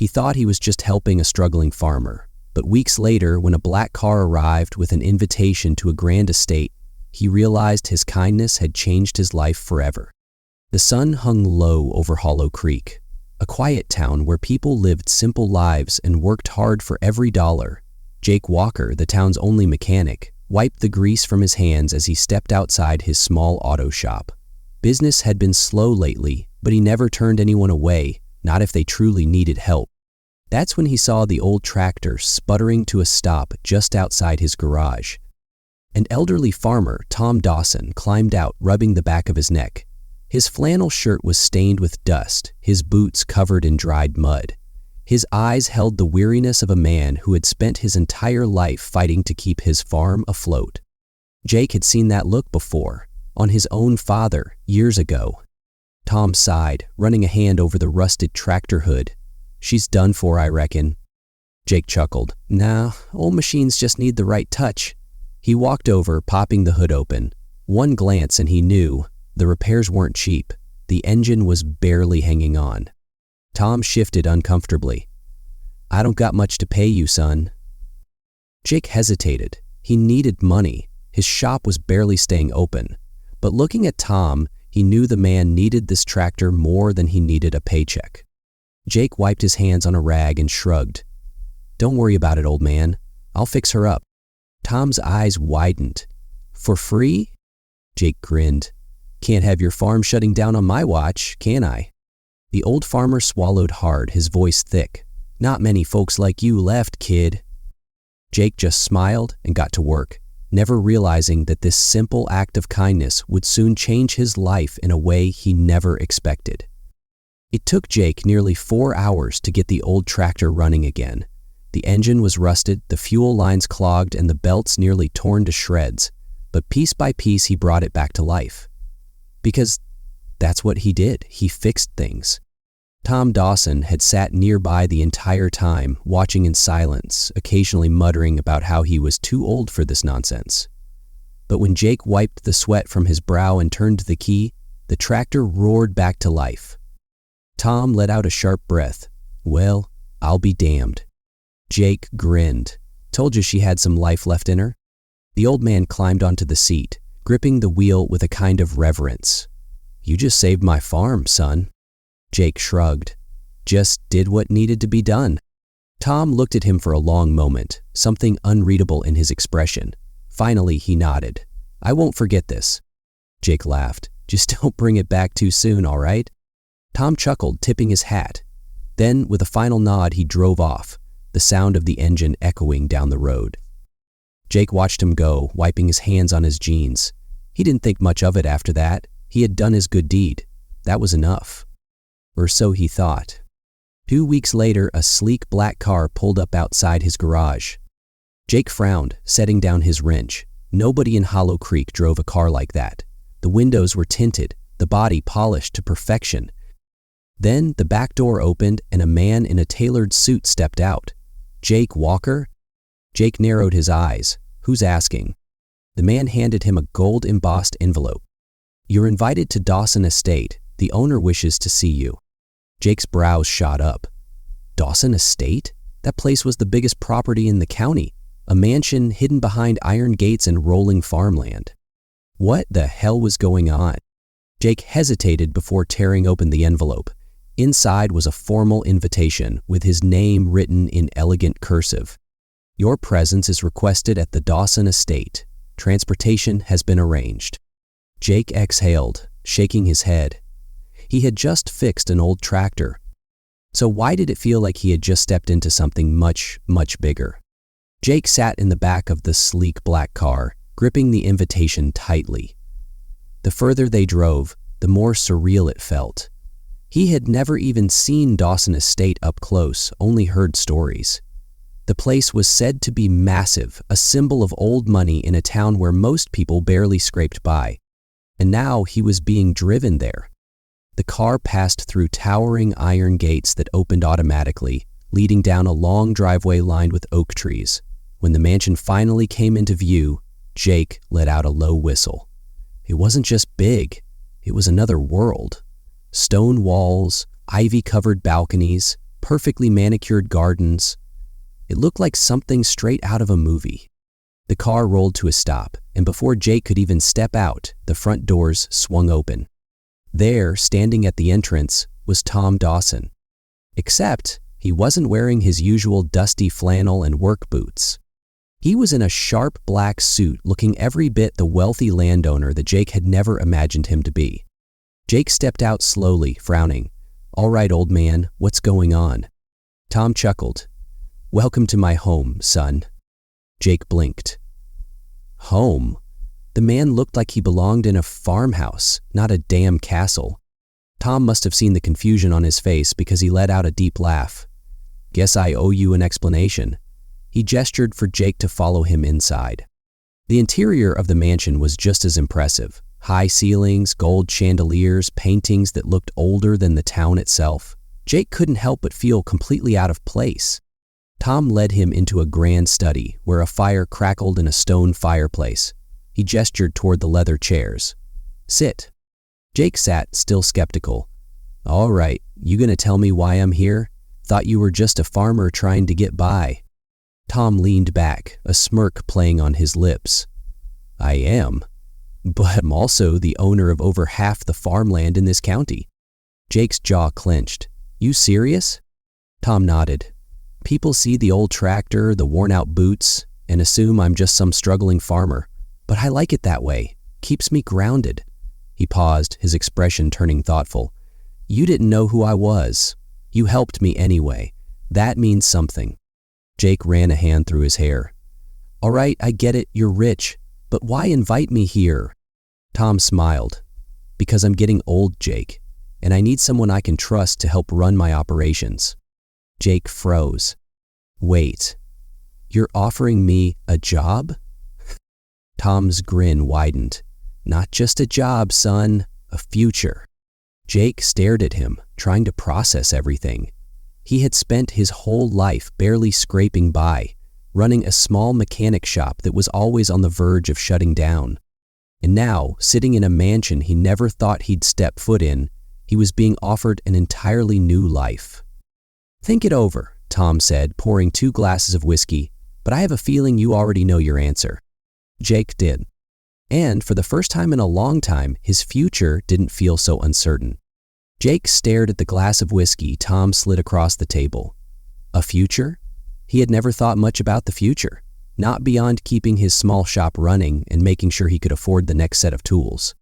He thought he was just helping a struggling farmer, but weeks later, when a black car arrived with an invitation to a grand estate, he realized his kindness had changed his life forever. The sun hung low over Hollow Creek, a quiet town where people lived simple lives and worked hard for every dollar. Jake Walker, the town's only mechanic, wiped the grease from his hands as he stepped outside his small auto shop. Business had been slow lately, but he never turned anyone away, not if they truly needed help. That's when he saw the old tractor sputtering to a stop just outside his garage. An elderly farmer, Tom Dawson, climbed out, rubbing the back of his neck. His flannel shirt was stained with dust, his boots covered in dried mud. His eyes held the weariness of a man who had spent his entire life fighting to keep his farm afloat. Jake had seen that look before, on his own father, years ago. Tom sighed, running a hand over the rusted tractor hood. "She's done for, I reckon." Jake chuckled. "Nah, old machines just need the right touch." He walked over, popping the hood open. One glance and he knew the repairs weren't cheap. The engine was barely hanging on. Tom shifted uncomfortably. "I don't got much to pay you, son." Jake hesitated. He needed money. His shop was barely staying open. But looking at Tom, he knew the man needed this tractor more than he needed a paycheck. Jake wiped his hands on a rag and shrugged. "Don't worry about it, old man. I'll fix her up." Tom's eyes widened. "For free?" Jake grinned. "Can't have your farm shutting down on my watch, can I?" The old farmer swallowed hard, his voice thick. "Not many folks like you left, kid." Jake just smiled and got to work, never realizing that this simple act of kindness would soon change his life in a way he never expected. It took Jake nearly 4 hours to get the old tractor running again. The engine was rusted, the fuel lines clogged, and the belts nearly torn to shreds, but piece by piece he brought it back to life. Because that's what he did. He fixed things. Tom Dawson had sat nearby the entire time, watching in silence, occasionally muttering about how he was too old for this nonsense. But when Jake wiped the sweat from his brow and turned the key, the tractor roared back to life. Tom let out a sharp breath. "Well, I'll be damned." Jake grinned. "Told you she had some life left in her." The old man climbed onto the seat, gripping the wheel with a kind of reverence. "You just saved my farm, son." Jake shrugged. "Just did what needed to be done." Tom looked at him for a long moment, something unreadable in his expression. Finally, he nodded. "I won't forget this." Jake laughed. "Just don't bring it back too soon, all right?" Tom chuckled, tipping his hat. Then, with a final nod, he drove off, the sound of the engine echoing down the road. Jake watched him go, wiping his hands on his jeans. He didn't think much of it after that. He had done his good deed. That was enough. Or so he thought. 2 weeks later, a sleek black car pulled up outside his garage. Jake frowned, setting down his wrench. Nobody in Hollow Creek drove a car like that. The windows were tinted, the body polished to perfection. Then the back door opened and a man in a tailored suit stepped out. "Jake Walker?" Jake narrowed his eyes. "Who's asking?" The man handed him a gold-embossed envelope. "You're invited to Dawson Estate. The owner wishes to see you." Jake's brows shot up. Dawson Estate? That place was the biggest property in the county, a mansion hidden behind iron gates and rolling farmland. What the hell was going on? Jake hesitated before tearing open the envelope. Inside was a formal invitation with his name written in elegant cursive. "Your presence is requested at the Dawson Estate. Transportation has been arranged." Jake exhaled, shaking his head. He had just fixed an old tractor. So why did it feel like he had just stepped into something much, much bigger? Jake sat in the back of the sleek black car, gripping the invitation tightly. The further they drove, the more surreal it felt. He had never even seen Dawson Estate up close, only heard stories. The place was said to be massive, a symbol of old money in a town where most people barely scraped by. And now he was being driven there. The car passed through towering iron gates that opened automatically, leading down a long driveway lined with oak trees. When the mansion finally came into view, Jake let out a low whistle. It wasn't just big, it was another world. Stone walls, ivy-covered balconies, perfectly manicured gardens. It looked like something straight out of a movie. The car rolled to a stop, and before Jake could even step out, the front doors swung open. There, standing at the entrance, was Tom Dawson. Except, he wasn't wearing his usual dusty flannel and work boots. He was in a sharp black suit, looking every bit the wealthy landowner that Jake had never imagined him to be. Jake stepped out slowly, frowning. "All right, old man, what's going on?" Tom chuckled. "Welcome to my home, son." Jake blinked. Home? The man looked like he belonged in a farmhouse, not a damn castle. Tom must have seen the confusion on his face because he let out a deep laugh. "Guess I owe you an explanation." He gestured for Jake to follow him inside. The interior of the mansion was just as impressive. High ceilings, gold chandeliers, paintings that looked older than the town itself. Jake couldn't help but feel completely out of place. Tom led him into a grand study where a fire crackled in a stone fireplace. He gestured toward the leather chairs. "Sit." Jake sat, still skeptical. "All right, you gonna tell me why I'm here? Thought you were just a farmer trying to get by." Tom leaned back, a smirk playing on his lips. "I am, but I'm also the owner of over half the farmland in this county." Jake's jaw clenched. "You serious?" Tom nodded. "People see the old tractor, the worn-out boots, and assume I'm just some struggling farmer. But I like it that way. Keeps me grounded." He paused, his expression turning thoughtful. "You didn't know who I was. You helped me anyway. That means something." Jake ran a hand through his hair. "All right, I get it, you're rich. But why invite me here?" Tom smiled. "Because I'm getting old, Jake, and I need someone I can trust to help run my operations." Jake froze. "Wait, you're offering me a job?" Tom's grin widened. "Not just a job, son, a future." Jake stared at him, trying to process everything. He had spent his whole life barely scraping by, running a small mechanic shop that was always on the verge of shutting down. And now, sitting in a mansion he never thought he'd step foot in, he was being offered an entirely new life. "Think it over," Tom said, pouring 2 glasses of whiskey, "but I have a feeling you already know your answer." Jake did. And for the first time in a long time, his future didn't feel so uncertain. Jake stared at the glass of whiskey Tom slid across the table. A future? He had never thought much about the future, not beyond keeping his small shop running and making sure he could afford the next set of tools.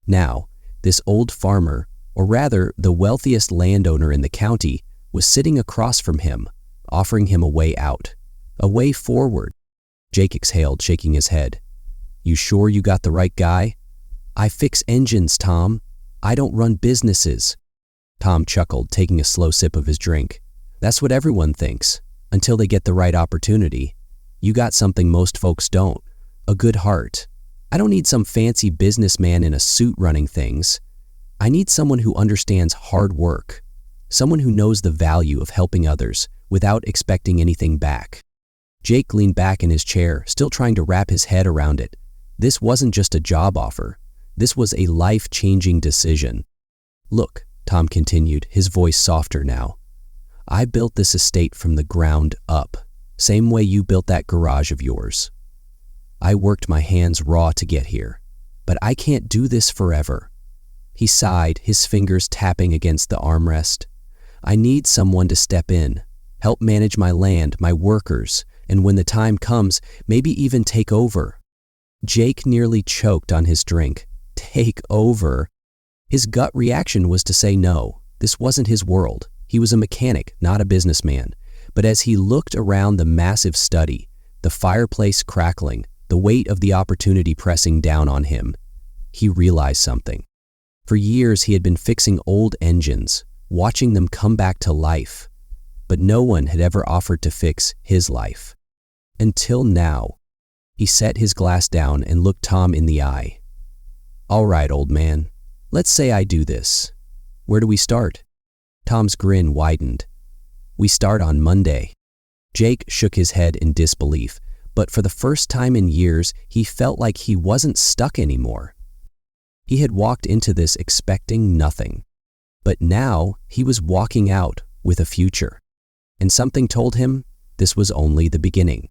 Now, this old farmer, or rather the wealthiest landowner in the county, was sitting across from him, offering him a way out, a way forward. Jake exhaled, shaking his head. "You sure you got the right guy?" "I fix engines, Tom. I don't run businesses." Tom chuckled, taking a slow sip of his drink. "That's what everyone thinks, until they get the right opportunity. You got something most folks don't, a good heart. I don't need some fancy businessman in a suit running things. I need someone who understands hard work, someone who knows the value of helping others without expecting anything back." Jake leaned back in his chair, still trying to wrap his head around it. This wasn't just a job offer. This was a life-changing decision. "Look," Tom continued, his voice softer now. "I built this estate from the ground up, same way you built that garage of yours. I worked my hands raw to get here, but I can't do this forever." He sighed, his fingers tapping against the armrest. "I need someone to step in, help manage my land, my workers, and when the time comes, maybe even take over." Jake nearly choked on his drink. Take over? His gut reaction was to say no. This wasn't his world. He was a mechanic, not a businessman. But as he looked around the massive study, the fireplace crackling, the weight of the opportunity pressing down on him, he realized something. For years he had been fixing old engines, watching them come back to life. But no one had ever offered to fix his life. Until now. He set his glass down and looked Tom in the eye. "All right, old man. Let's say I do this. Where do we start?" Tom's grin widened. "We start on Monday." Jake shook his head in disbelief, but for the first time in years, he felt like he wasn't stuck anymore. He had walked into this expecting nothing. But now, he was walking out, with a future. And something told him this was only the beginning.